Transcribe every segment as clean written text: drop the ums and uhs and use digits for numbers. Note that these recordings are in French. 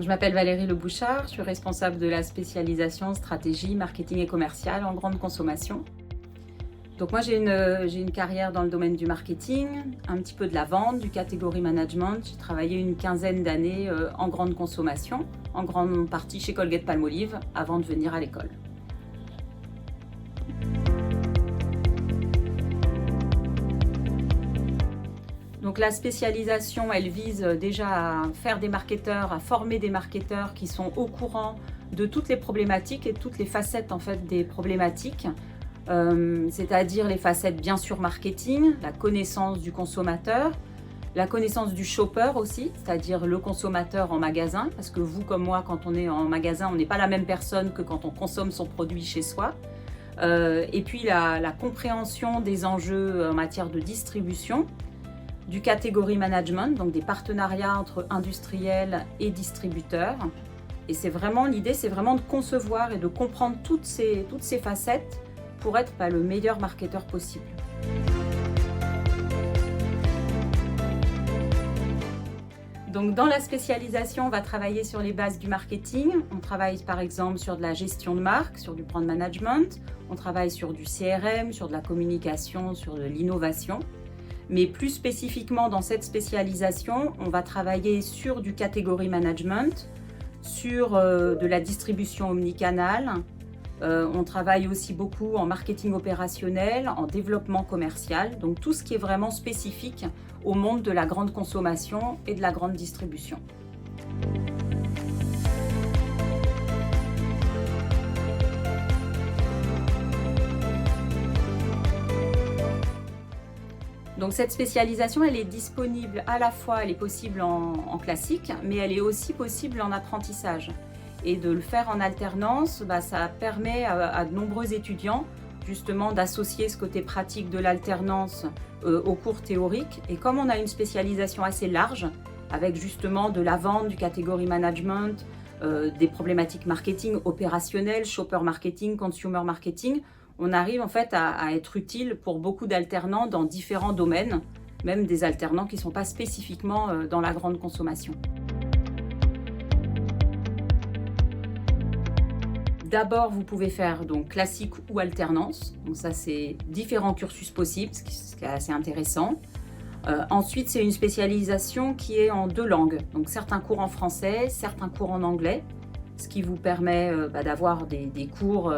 Je m'appelle Valérie Le Bouchard, je suis responsable de la spécialisation stratégie, marketing et commercial en grande consommation. Donc moi j'ai une carrière dans le domaine du marketing, un petit peu de la vente, du category management. J'ai travaillé une quinzaine d'années en grande consommation, en grande partie chez Colgate-Palmolive, avant de venir à l'école. Donc la spécialisation, elle vise déjà à faire des marketeurs, à former des marketeurs qui sont au courant de toutes les problématiques et toutes les facettes en fait des problématiques, c'est-à-dire les facettes bien sûr marketing, la connaissance du consommateur, la connaissance du shopper aussi, c'est-à-dire le consommateur en magasin, parce que vous comme moi, quand on est en magasin, on n'est pas la même personne que quand on consomme son produit chez soi. Et puis la compréhension des enjeux en matière de distribution, du category management, donc des partenariats entre industriels et distributeurs. Et c'est vraiment l'idée, c'est vraiment de concevoir et de comprendre toutes ces facettes pour être le meilleur marketeur possible. Donc dans la spécialisation, on va travailler sur les bases du marketing. On travaille par exemple sur de la gestion de marque, sur du brand management. On travaille sur du CRM, sur de la communication, sur de l'innovation. Mais plus spécifiquement dans cette spécialisation, on va travailler sur du category management, sur de la distribution omnicanal. On travaille aussi beaucoup en marketing opérationnel, en développement commercial, donc tout ce qui est vraiment spécifique au monde de la grande consommation et de la grande distribution. Donc cette spécialisation, elle est disponible à la fois, elle est possible en classique, mais elle est aussi possible en apprentissage. Et de le faire en alternance, ça permet à de nombreux étudiants justement d'associer ce côté pratique de l'alternance aux cours théoriques. Et comme on a une spécialisation assez large, avec justement de la vente, du category management, des problématiques marketing opérationnelles, shopper marketing, consumer marketing, on arrive en fait à être utile pour beaucoup d'alternants dans différents domaines, même des alternants qui ne sont pas spécifiquement dans la grande consommation. D'abord, vous pouvez faire donc classique ou alternance. Donc ça, c'est différents cursus possibles, ce qui est assez intéressant. Ensuite, c'est une spécialisation qui est en 2 langues. Donc certains cours en français, certains cours en anglais, ce qui vous permet d'avoir des cours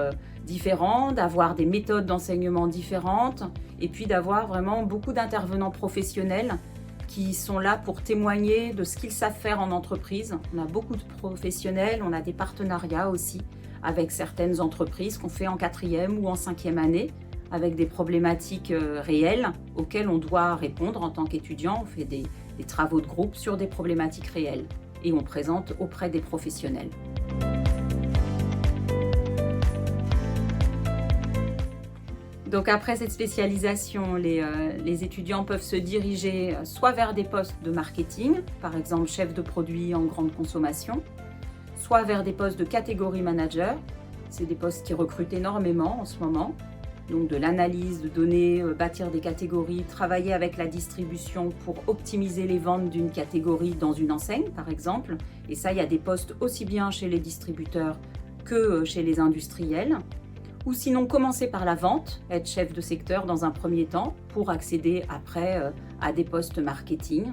différents, d'avoir des méthodes d'enseignement différentes et puis d'avoir vraiment beaucoup d'intervenants professionnels qui sont là pour témoigner de ce qu'ils savent faire en entreprise. On a beaucoup de professionnels, on a des partenariats aussi avec certaines entreprises qu'on fait en 4e ou en 5e année avec des problématiques réelles auxquelles on doit répondre en tant qu'étudiant. On fait des travaux de groupe sur des problématiques réelles et on présente auprès des professionnels. Donc après cette spécialisation, les étudiants peuvent se diriger soit vers des postes de marketing, par exemple chef de produit en grande consommation, soit vers des postes de category manager. C'est des postes qui recrutent énormément en ce moment. Donc de l'analyse de données, bâtir des catégories, travailler avec la distribution pour optimiser les ventes d'une catégorie dans une enseigne par exemple. Et ça, il y a des postes aussi bien chez les distributeurs que chez les industriels. Ou sinon commencer par la vente, être chef de secteur dans un premier temps pour accéder après à des postes marketing.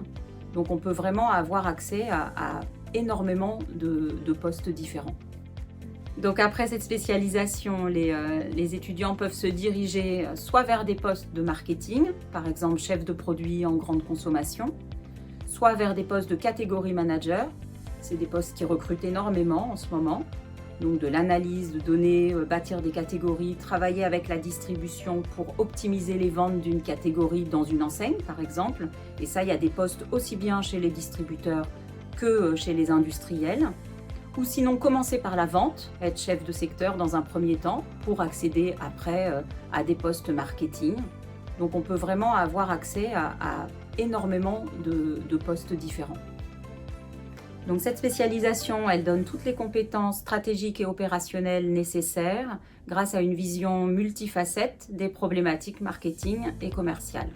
Donc on peut vraiment avoir accès à énormément de postes différents. Donc après cette spécialisation, les étudiants peuvent se diriger soit vers des postes de marketing, par exemple chef de produit en grande consommation, soit vers des postes de category manager. C'est des postes qui recrutent énormément en ce moment. Donc de l'analyse de données, bâtir des catégories, travailler avec la distribution pour optimiser les ventes d'une catégorie dans une enseigne par exemple. Et ça, il y a des postes aussi bien chez les distributeurs que chez les industriels. Ou sinon commencer par la vente, être chef de secteur dans un premier temps pour accéder après à des postes marketing. Donc on peut vraiment avoir accès à énormément de postes différents. Donc cette spécialisation, elle donne toutes les compétences stratégiques et opérationnelles nécessaires grâce à une vision multifacette des problématiques marketing et commerciales.